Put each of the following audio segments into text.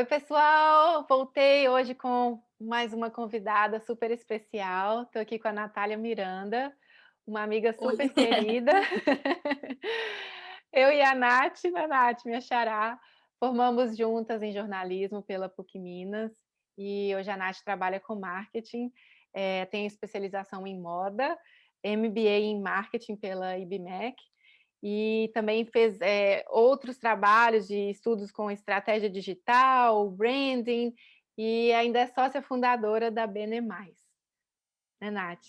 Oi, pessoal! Voltei hoje com mais uma convidada super especial. Estou aqui com a Natália Miranda, uma amiga Oi. super querida. Eu e a Nath, minha xará, formamos juntas em jornalismo pela PUC Minas e hoje a Nath trabalha com marketing, tem especialização em moda, MBA em marketing pela IBMEC e também fez outros trabalhos de estudos com estratégia digital, branding, e ainda é sócia fundadora da Bene Mais, né, Nath?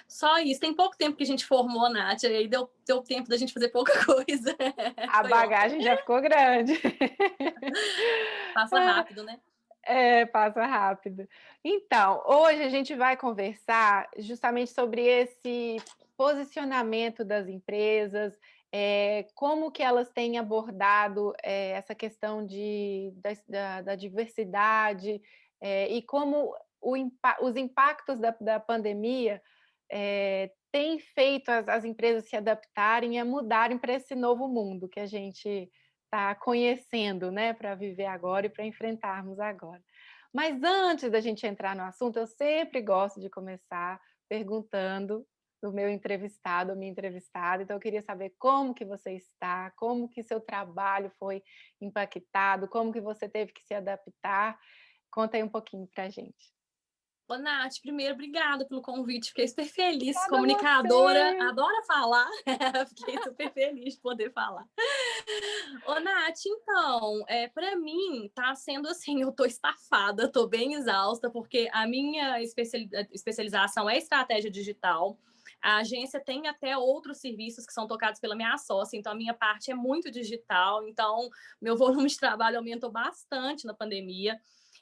Só isso, tem pouco tempo que a gente formou, Nath, aí deu tempo da gente fazer pouca coisa. A Foi ontem. bagagem já ficou grande. Passa rápido, né? É, passa rápido. Então, hoje a gente vai conversar justamente sobre esse posicionamento das empresas, como que elas têm abordado essa questão da diversidade, e como os impactos da pandemia têm feito as empresas se adaptarem e a mudarem para esse novo mundo que a gente está conhecendo, né, para viver agora e para enfrentarmos agora. Mas antes da gente entrar no assunto, eu sempre gosto de começar perguntando do meu entrevistado ou minha entrevistada, então eu queria saber como que você está, como que seu trabalho foi impactado, como que você teve que se adaptar. Conta aí um pouquinho para a gente. Ô, Nath, primeiro, obrigada pelo convite, fiquei super feliz, Obrigada a comunicadora, você! adora falar, fiquei super feliz de poder falar. Ô, Nath, então, para mim, tá sendo assim, eu tô estafada, tô bem exausta, porque a minha especialização é estratégia digital. A agência tem até outros serviços que são tocados pela minha sócia, então a minha parte é muito digital, então meu volume de trabalho aumentou bastante na pandemia.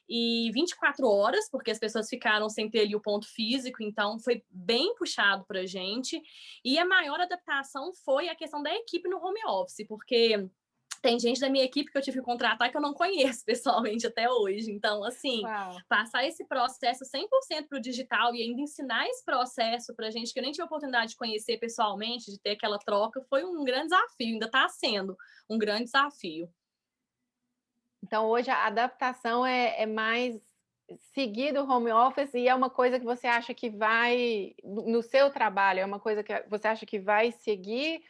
E 24 horas, porque as pessoas ficaram sem ter ali o ponto físico, então foi bem puxado para a gente. E a maior adaptação foi a questão da equipe no home office, porque tem gente da minha equipe que eu tive que contratar que eu não conheço pessoalmente até hoje. Então, assim, Uau! passar esse processo 100% para o digital e ainda ensinar esse processo para gente que eu nem tive a oportunidade de conhecer pessoalmente, de ter aquela troca, foi um grande desafio, ainda está sendo um grande desafio. Então hoje a adaptação é mais seguir do home office e é uma coisa que você acha que vai no seu trabalho, é uma coisa que você acha que vai seguir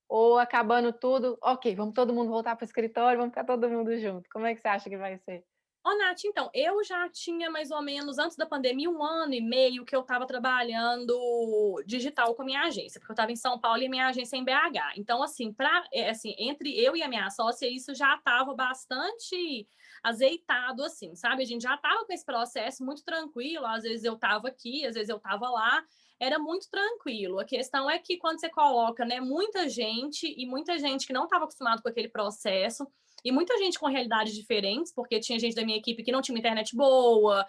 ou acabando tudo, ok, vamos todo mundo voltar para o escritório, vamos ficar todo mundo junto. Como é que você acha que vai ser? Ô, Nath, então, eu já tinha mais ou menos, antes da pandemia, 1 ano e meio que eu estava trabalhando digital com a minha agência, porque eu estava em São Paulo e a minha agência é em BH. Então, assim, assim, entre eu e a minha sócia, isso já estava bastante azeitado, assim, sabe? A gente já estava com esse processo muito tranquilo, às vezes eu estava aqui, às vezes eu estava lá, era muito tranquilo. A questão é que quando você coloca, né, muita gente e muita gente que não estava acostumado com aquele processo, e muita gente com realidades diferentes, porque tinha gente da minha equipe que não tinha uma internet boa,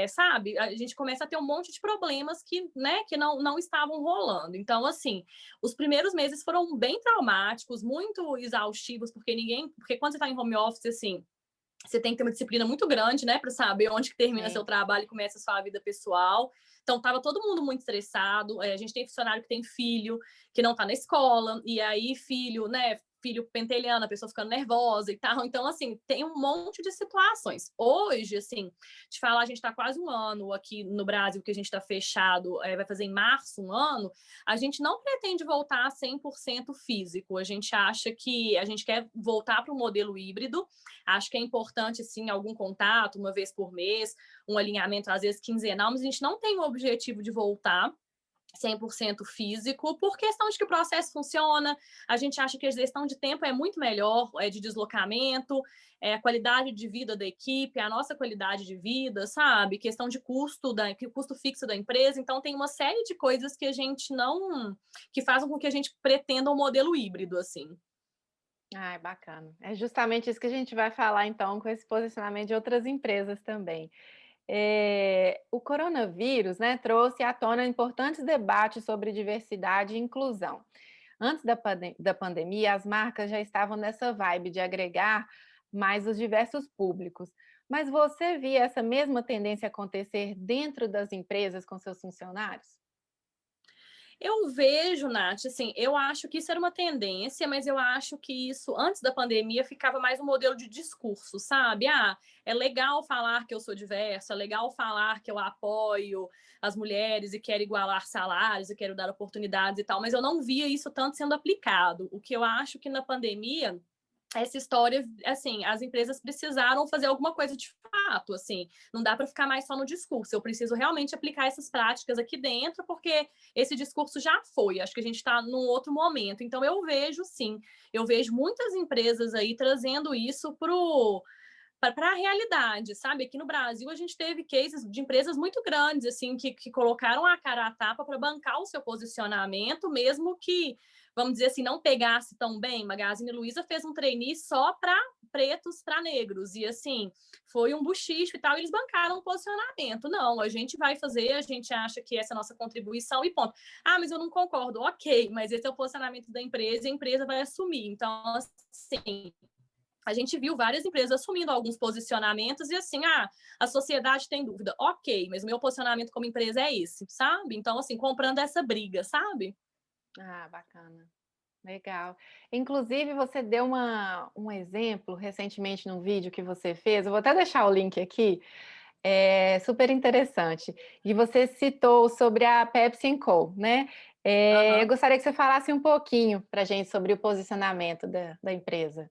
sabe? A gente começa a ter um monte de problemas que, né, que não estavam rolando. Então, assim, os primeiros meses foram bem traumáticos, muito exaustivos, porque quando você está em home office, assim, você tem que ter uma disciplina muito grande, né, para saber onde que termina seu Sim. trabalho e começa a sua vida pessoal. Então, tava todo mundo muito estressado. A gente tem funcionário que tem filho, que não tá na escola, e aí filho, né, filho pentelhando, a pessoa ficando nervosa e tal. Então, assim, tem um monte de situações. Hoje, assim, te falar, a gente tá quase 1 ano aqui no Brasil, que a gente tá fechado, vai fazer em março 1 ano, a gente não pretende voltar a 100% físico. A gente acha que a gente quer voltar para o modelo híbrido. Acho que é importante, sim, algum contato, uma vez por mês, um alinhamento, às vezes, quinzenal, mas a gente não tem o objetivo de voltar 100% físico, por questão de que o processo funciona, a gente acha que a gestão de tempo é muito melhor, de deslocamento, a qualidade de vida da equipe, a nossa qualidade de vida, sabe? Questão de custo fixo da empresa, então tem uma série de coisas que a gente não, que fazem com que a gente pretenda um modelo híbrido, assim. Ai, bacana. É justamente isso que a gente vai falar então com esse posicionamento de outras empresas também. O coronavírus, né, trouxe à tona importantes debates sobre diversidade e inclusão. Antes da pandemia, as marcas já estavam nessa vibe de agregar mais os diversos públicos. Mas você via essa mesma tendência acontecer dentro das empresas com seus funcionários? Eu vejo, Nath, assim, eu acho que isso era uma tendência, mas eu acho que isso, antes da pandemia, ficava mais um modelo de discurso, sabe? Ah, é legal falar que eu sou diversa, é legal falar que eu apoio as mulheres e quero igualar salários e quero dar oportunidades e tal, mas eu não via isso tanto sendo aplicado. O que eu acho que na pandemia essa história, assim, as empresas precisaram fazer alguma coisa de fato, assim, não dá para ficar mais só no discurso. Eu preciso realmente aplicar essas práticas aqui dentro, porque esse discurso já foi. Acho que a gente está num outro momento. Então eu vejo, sim, eu vejo muitas empresas aí trazendo isso para a realidade, sabe? Aqui no Brasil a gente teve cases de empresas muito grandes, assim, que colocaram a cara à tapa para bancar o seu posicionamento, mesmo que, vamos dizer assim, não pegasse tão bem. Magazine Luiza fez um trainee só para pretos, para negros, e assim, foi um buchicho e tal, e eles bancaram o posicionamento. Não, a gente vai fazer, a gente acha que essa é a nossa contribuição e ponto. Ah, mas eu não concordo. Ok, mas esse é o posicionamento da empresa e a empresa vai assumir. Então, assim, a gente viu várias empresas assumindo alguns posicionamentos e assim, a sociedade tem dúvida. Ok, mas o meu posicionamento como empresa é esse, sabe? Então, assim, comprando essa briga, sabe? Ah, bacana. Legal. Inclusive, você deu um exemplo recentemente num vídeo que você fez, eu vou até deixar o link aqui, é super interessante. E você citou sobre a Pepsi Co, né? Eu Aham. gostaria que você falasse um pouquinho para a gente sobre o posicionamento da empresa.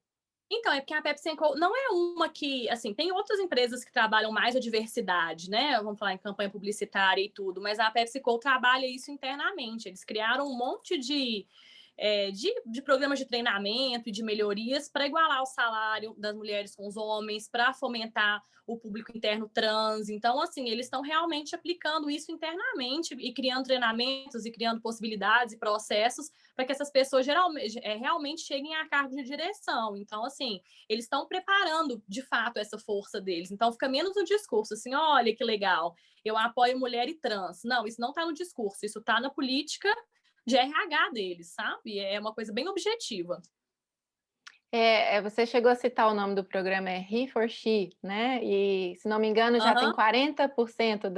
Então, é porque a PepsiCo não é uma que, assim, tem outras empresas que trabalham mais a diversidade, né? Vamos falar em campanha publicitária e tudo, mas a PepsiCo trabalha isso internamente. Eles criaram um monte de programas de treinamento e de melhorias para igualar o salário das mulheres com os homens, para fomentar o público interno trans. Então, assim, eles estão realmente aplicando isso internamente e criando treinamentos e criando possibilidades e processos para que essas pessoas realmente cheguem a cargo de direção. Então, assim, eles estão preparando de fato essa força deles. Então, fica menos no discurso, assim, olha que legal, eu apoio mulher e trans. Não, isso não está no discurso, isso está na política de RH deles, sabe? É uma coisa bem objetiva. Você chegou a citar o nome do programa, é He for She, né? E, se não me engano, já tem Uhum. 40%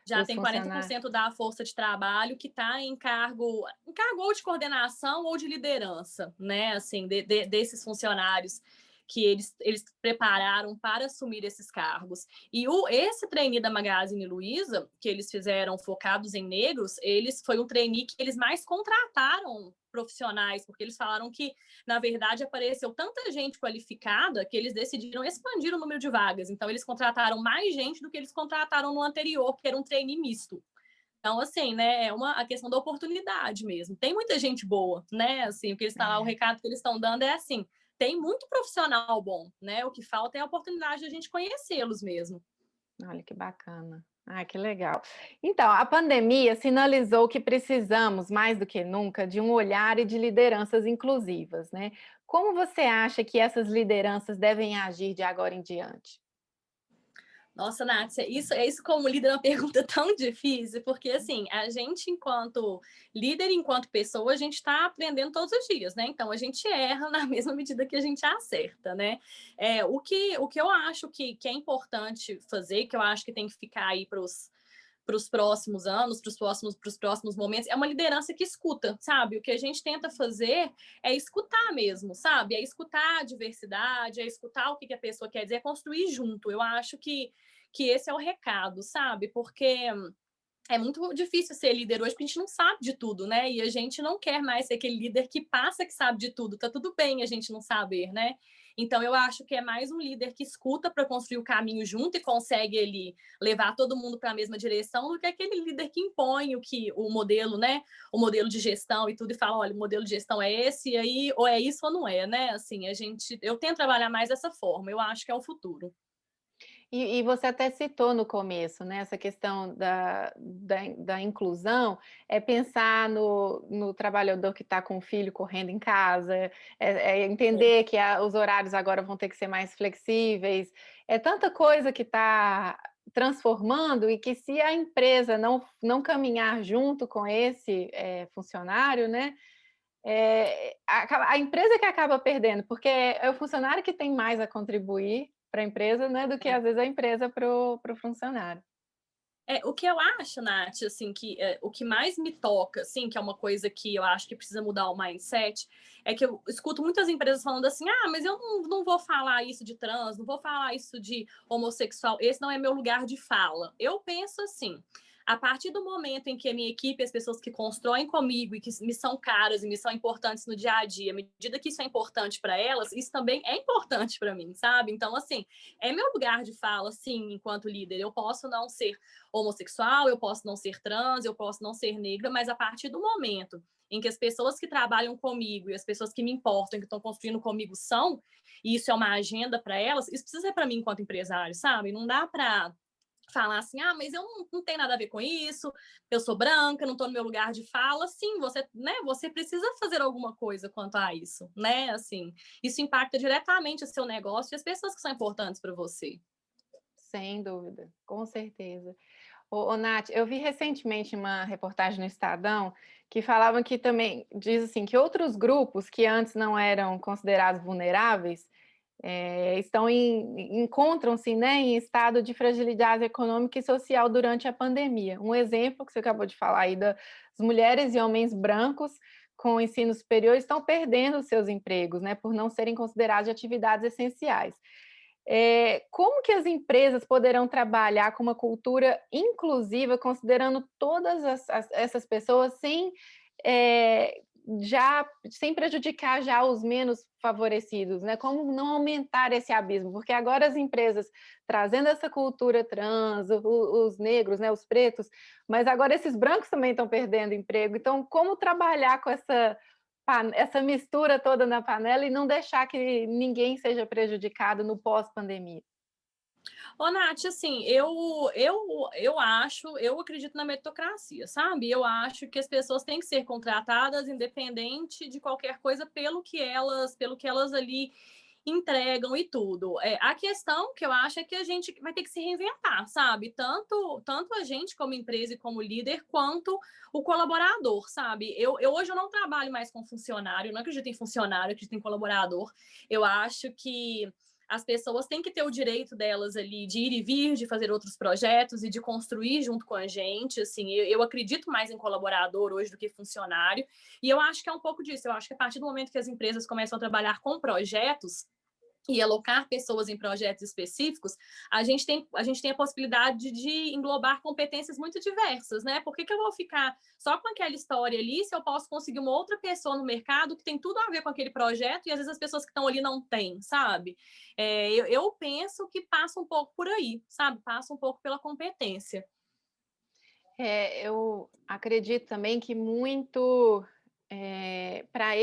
Já dos tem quarenta por funcionários. cento da força de trabalho que está em cargo ou de coordenação ou de liderança, né? Assim, desses funcionários que eles prepararam para assumir esses cargos. E esse trainee da Magazine Luiza, que eles fizeram focados em negros, foi um trainee que eles mais contrataram profissionais, porque eles falaram que, na verdade, apareceu tanta gente qualificada que eles decidiram expandir o número de vagas. Então, eles contrataram mais gente do que eles contrataram no anterior, que era um trainee misto. Então, assim, né, a questão da oportunidade mesmo. Tem muita gente boa, né? Assim, o É, recado que eles estão dando é assim, tem muito profissional bom, né? O que falta é a oportunidade de a gente conhecê-los mesmo. olha que bacana. Ah, que legal. Então, a pandemia sinalizou que precisamos, mais do que nunca, de um olhar e de lideranças inclusivas, né? Como você acha que essas lideranças devem agir de agora em diante? Nossa, Nath, isso como líder é uma pergunta tão difícil, porque assim, a gente, enquanto líder, enquanto pessoa, a gente está aprendendo todos os dias, né? Então a gente erra na mesma medida que a gente acerta, né? O que eu acho que é importante fazer, que eu acho que tem que ficar aí para os próximos anos, para os próximos momentos, é uma liderança que escuta, sabe? O que a gente tenta fazer é escutar mesmo, sabe? É escutar a diversidade, é escutar o que a pessoa quer dizer, é construir junto. Eu acho que esse é o recado, sabe? Porque é muito difícil ser líder hoje, porque a gente não sabe de tudo, né? E a gente não quer mais ser aquele líder que passa que sabe de tudo. Tá tudo bem a gente não saber, né? Então eu acho que é mais um líder que escuta para construir o caminho junto e consegue ele levar todo mundo para a mesma direção do que aquele líder que impõe o modelo, né? O modelo de gestão e tudo e fala, olha, o modelo de gestão é esse e aí ou é isso ou não é, né? Assim, eu tento trabalhar mais dessa forma. Eu acho que é o futuro. E você até citou no começo, né, essa questão da inclusão, é pensar no trabalhador que está com o filho correndo em casa, é entender que os horários agora vão ter que ser mais flexíveis. É tanta coisa que está transformando e que, se a empresa não caminhar junto com esse funcionário, né, a empresa que acaba perdendo, porque é o funcionário que tem mais a contribuir para a empresa, né, do que É. às vezes a empresa para o funcionário. O que eu acho, Nath, assim, que o que mais me toca, assim, que é uma coisa que eu acho que precisa mudar o mindset, é que eu escuto muitas empresas falando assim, mas eu não vou falar isso de trans, não vou falar isso de homossexual, esse não é meu lugar de fala. Eu penso assim, a partir do momento em que a minha equipe, as pessoas que constroem comigo e que me são caras e me são importantes no dia a dia, à medida que isso é importante para elas, isso também é importante para mim, sabe? Então, assim, é meu lugar de fala, sim, enquanto líder. Eu posso não ser homossexual, eu posso não ser trans, eu posso não ser negra, mas a partir do momento em que as pessoas que trabalham comigo e as pessoas que me importam, que estão construindo comigo são, e isso é uma agenda para elas, isso precisa ser para mim enquanto empresário, sabe? Não dá para falar assim, mas eu não tenho nada a ver com isso, eu sou branca, não estou no meu lugar de fala. Sim, você, né, você precisa fazer alguma coisa quanto a isso, né? Assim, isso impacta diretamente o seu negócio e as pessoas que são importantes para você. Sem dúvida, com certeza. Ô, Nath, eu vi recentemente uma reportagem no Estadão que falava que também, diz assim, que outros grupos que antes não eram considerados vulneráveis encontram-se, né, em estado de fragilidade econômica e social durante a pandemia. Um exemplo que você acabou de falar aí das mulheres e homens brancos com ensino superior estão perdendo seus empregos, né, por não serem considerados de atividades essenciais. Como que as empresas poderão trabalhar com uma cultura inclusiva, considerando todas essas pessoas é, sem prejudicar já os menos favorecidos, né? Como não aumentar esse abismo? Porque agora as empresas trazendo essa cultura trans, os negros, né, os pretos, mas agora esses brancos também estão perdendo emprego. Então, como trabalhar com essa mistura toda na panela e não deixar que ninguém seja prejudicado no pós-pandemia? Ô, Nath, assim, eu acho, eu acredito na meritocracia, sabe? Eu acho que as pessoas têm que ser contratadas independente de qualquer coisa pelo que elas ali entregam e tudo. A questão que eu acho é que a gente vai ter que se reinventar, sabe? Tanto a gente como empresa e como líder, quanto o colaborador, sabe? Hoje eu não trabalho mais com funcionário, não acredito em funcionário, acredito em colaborador. Eu acho que as pessoas têm que ter o direito delas ali de ir e vir, de fazer outros projetos e de construir junto com a gente. Assim, eu acredito mais em colaborador hoje do que funcionário. E eu acho que é um pouco disso. Eu acho que a partir do momento que as empresas começam a trabalhar com projetos e alocar pessoas em projetos específicos, a gente tem a possibilidade de englobar competências muito diversas, né? Por que eu vou ficar só com aquela história ali se eu posso conseguir uma outra pessoa no mercado que tem tudo a ver com aquele projeto e às vezes as pessoas que estão ali não têm, sabe? Eu penso que passa um pouco por aí, sabe? Passa um pouco pela competência. Eu acredito também que muito para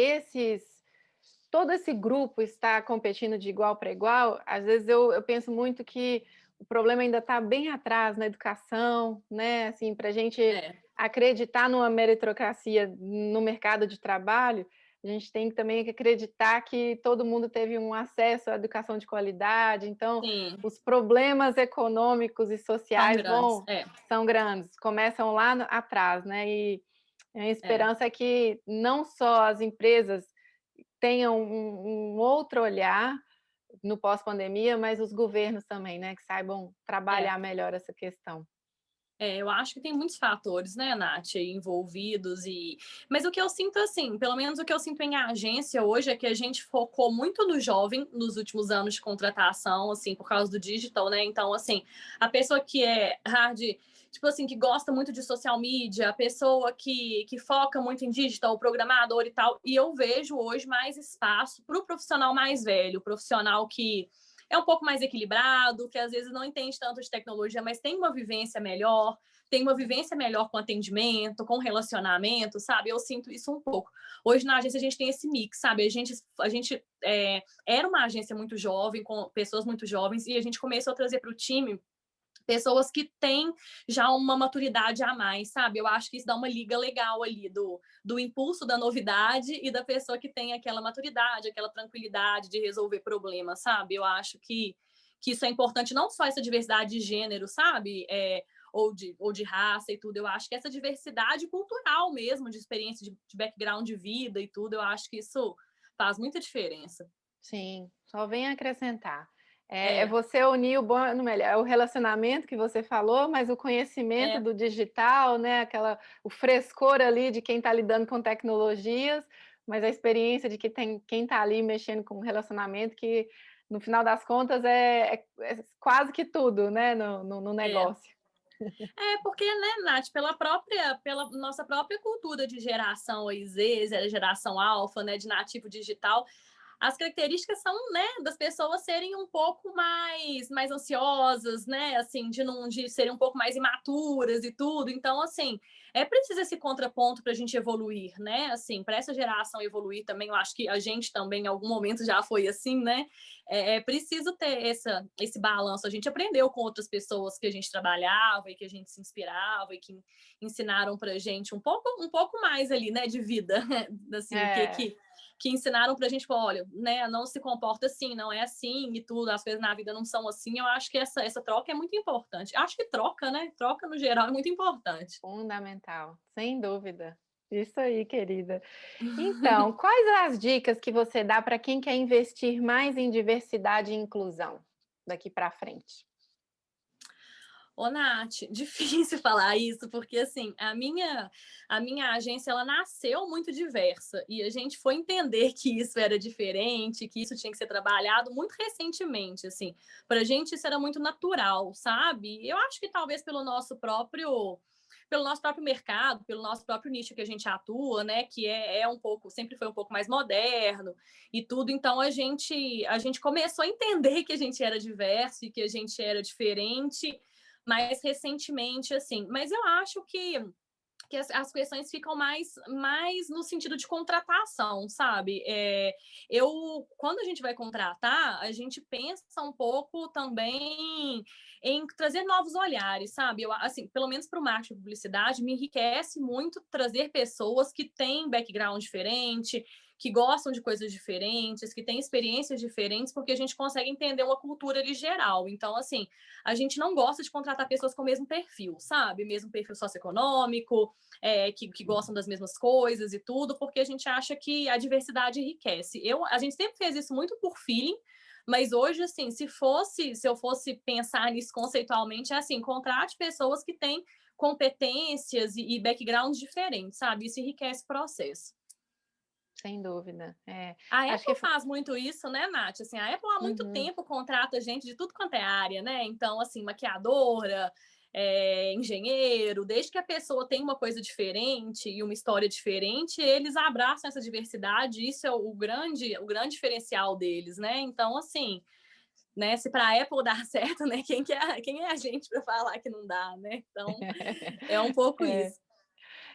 todo esse grupo está competindo de igual para igual, às vezes eu penso muito que o problema ainda está bem atrás na educação, né? Assim, para a gente É, acreditar numa meritocracia no mercado de trabalho, a gente tem também que acreditar que todo mundo teve um acesso à educação de qualidade, então sim, os problemas econômicos e são sociais grandes. são grandes, começam lá atrás, né? E a É. esperança é que não só as empresas tenham um outro olhar no pós-pandemia, mas os governos também, né, que saibam É. trabalhar melhor essa questão. Eu acho que tem muitos fatores, né, Nath, envolvidos Mas o que eu sinto, assim, pelo menos o que eu sinto em agência hoje é que a gente focou muito no jovem nos últimos anos de contratação, assim, por causa do digital, né? Então, assim, a pessoa que é hard, tipo assim, que gosta muito de social media, a pessoa que foca muito em digital, o programador e tal, e eu vejo hoje mais espaço para o profissional mais velho, o profissional que é um pouco mais equilibrado, que às vezes não entende tanto de tecnologia, mas tem uma vivência melhor, tem uma vivência melhor com atendimento, com relacionamento, sabe? Eu sinto isso um pouco. Hoje na agência a gente tem esse mix, sabe? A gente era uma agência muito jovem, com pessoas muito jovens, e a gente começou a trazer para o time pessoas que têm já uma maturidade a mais, sabe? Eu acho que isso dá uma liga legal ali do impulso da novidade e da pessoa que tem aquela maturidade, aquela tranquilidade de resolver problemas, sabe? Eu acho que isso é importante, não só essa diversidade de gênero, sabe? Ou de raça e tudo. Eu acho que essa diversidade cultural mesmo, de experiência, de background de vida e tudo, eu acho que isso faz muita diferença. Sim, só vem acrescentar. É você unir o bom no melhor, é o relacionamento que você falou, mas o conhecimento é, do digital, né, o frescor ali de quem está lidando com tecnologias, mas a experiência de que tem quem está ali mexendo com relacionamento que, no final das contas, é quase que tudo, né, no é. negócio. Porque, né, Nath, pela nossa própria cultura de geração aí Z, geração alfa, né, de nativo digital, as características são, né, das pessoas serem um pouco mais ansiosas, né, assim, de serem um pouco mais imaturas e tudo. Então, assim, é preciso esse contraponto para a gente evoluir, né? Assim, para essa geração evoluir também, eu acho que a gente também em algum momento já foi assim, né? É preciso ter esse balanço. A gente aprendeu com outras pessoas que a gente trabalhava e que a gente se inspirava e que ensinaram para a gente um pouco mais ali, né, de vida, assim, É. que ensinaram pra gente, olha, né, não se comporta assim, não é assim e tudo, as coisas na vida não são assim. Eu acho que essa troca é muito importante. Eu acho que troca, né? Troca no geral é muito importante. Fundamental, sem dúvida. Isso aí, querida. Então, quais as dicas que você dá para quem quer investir mais em diversidade e inclusão daqui para frente? Ô, Nath, difícil falar isso, porque assim, a minha agência ela nasceu muito diversa e a gente foi entender que isso era diferente, que isso tinha que ser trabalhado muito recentemente, assim. Pra gente isso era muito natural, sabe? Eu acho que talvez pelo nosso próprio mercado, pelo nosso próprio nicho que a gente atua, né, que é um pouco, sempre foi um pouco mais moderno e tudo, então a gente começou a entender que a gente era diverso e que a gente era diferente mais recentemente, assim. Mas eu acho que as questões ficam mais no sentido de contratação, sabe? Quando a gente vai contratar, a gente pensa um pouco também em trazer novos olhares, sabe? Assim, pelo menos para o marketing de publicidade, me enriquece muito trazer pessoas que têm background diferente, que gostam de coisas diferentes, que têm experiências diferentes, porque a gente consegue entender uma cultura ali geral. Então, assim, a gente não gosta de contratar pessoas com o mesmo perfil, sabe? Mesmo perfil socioeconômico, que gostam das mesmas coisas e tudo, porque a gente acha que a diversidade enriquece. A gente sempre fez isso muito por feeling, mas hoje, assim, se eu fosse pensar nisso conceitualmente, é assim, contrate pessoas que têm competências e backgrounds diferentes, sabe? Isso enriquece o processo. Sem dúvida. A Acho que Apple faz muito isso, né, Nath? Assim, a Apple há muito uhum. tempo contrata gente de tudo quanto é área, né? Então, assim, maquiadora, engenheiro, desde que a pessoa tem uma coisa diferente e uma história diferente, eles abraçam essa diversidade, isso é o grande diferencial deles, né? Então, assim, né, se para a Apple dar certo, né, quem é a gente para falar que não dá, né? Então, é um pouco É. isso.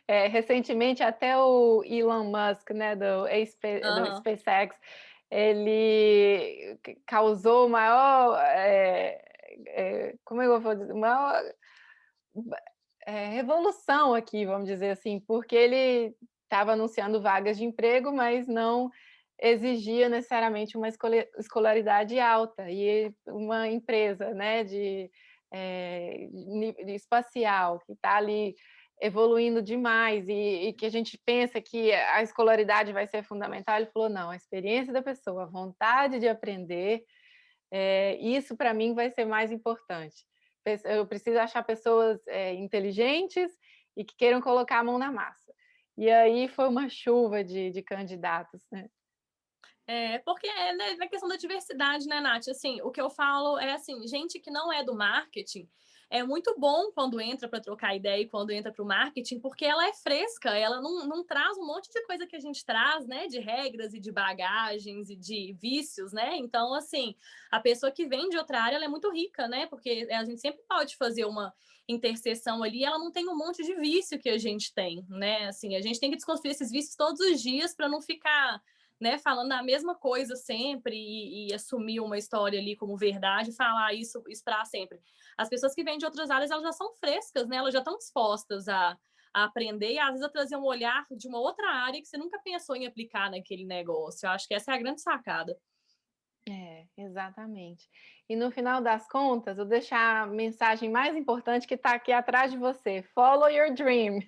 Recentemente até o Elon Musk, né, do Aham. SpaceX, ele causou o maior, como é que eu vou dizer, maior revolução aqui, vamos dizer assim, porque ele estava anunciando vagas de emprego, mas não exigia necessariamente uma escolaridade alta. E uma empresa, né, de espacial, que está ali evoluindo demais e que a gente pensa que a escolaridade vai ser fundamental, ele falou, não, a experiência da pessoa, a vontade de aprender, isso para mim vai ser mais importante. Eu preciso achar pessoas inteligentes e que queiram colocar a mão na massa. E aí foi uma chuva de candidatos, né? Porque né, na questão da diversidade, né, Nath? Assim, o que eu falo é assim, gente que não é do marketing é muito bom quando entra para trocar ideia e quando entra para o marketing, porque ela é fresca, ela não traz um monte de coisa que a gente traz, né? De regras e de bagagens e de vícios, né? Então, assim, a pessoa que vem de outra área ela é muito rica, né? Porque a gente sempre pode fazer uma interseção ali, ela não tem um monte de vício que a gente tem, né? Assim, a gente tem que desconstruir esses vícios todos os dias para não ficar, né, falando a mesma coisa sempre e assumir uma história ali como verdade e falar isso para sempre. As pessoas que vêm de outras áreas, elas já são frescas, né? Elas já estão dispostas a aprender e às vezes a trazer um olhar de uma outra área que você nunca pensou em aplicar naquele negócio. Eu acho que essa é a grande sacada. É, exatamente. E no final das contas, vou deixar a mensagem mais importante que está aqui atrás de você: follow your dream.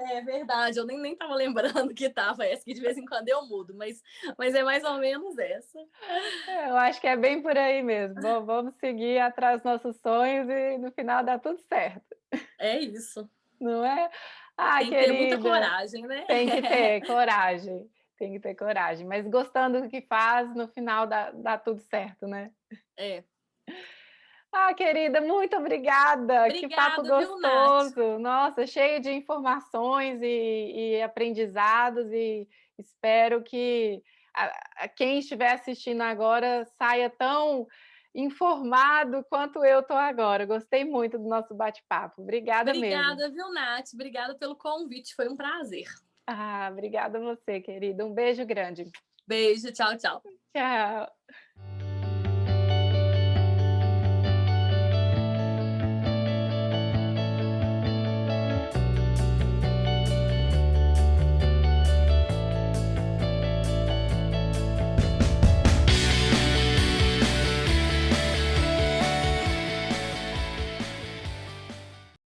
É verdade, eu nem estava lembrando que estava essa, que de vez em quando eu mudo, mas é mais ou menos essa. Eu acho que é bem por aí mesmo. Vamos seguir atrás dos nossos sonhos e no final dá tudo certo, É isso. não é? Ah, Tem que ter muita querida, coragem, né? tem que ter coragem, tem que ter coragem, mas gostando do que faz, no final dá tudo certo, né? É. Ah, querida, muito obrigada. Que papo Obrigada, viu, Nath? gostoso. Nossa, cheio de informações e aprendizados, e espero que quem estiver assistindo agora saia tão informado quanto eu estou agora. Gostei muito do nosso bate-papo. Obrigada mesmo. Obrigada, viu, Nath? Obrigada pelo convite, foi um prazer. Ah, obrigada a você, querida. Um beijo grande. Beijo, tchau, tchau. Tchau.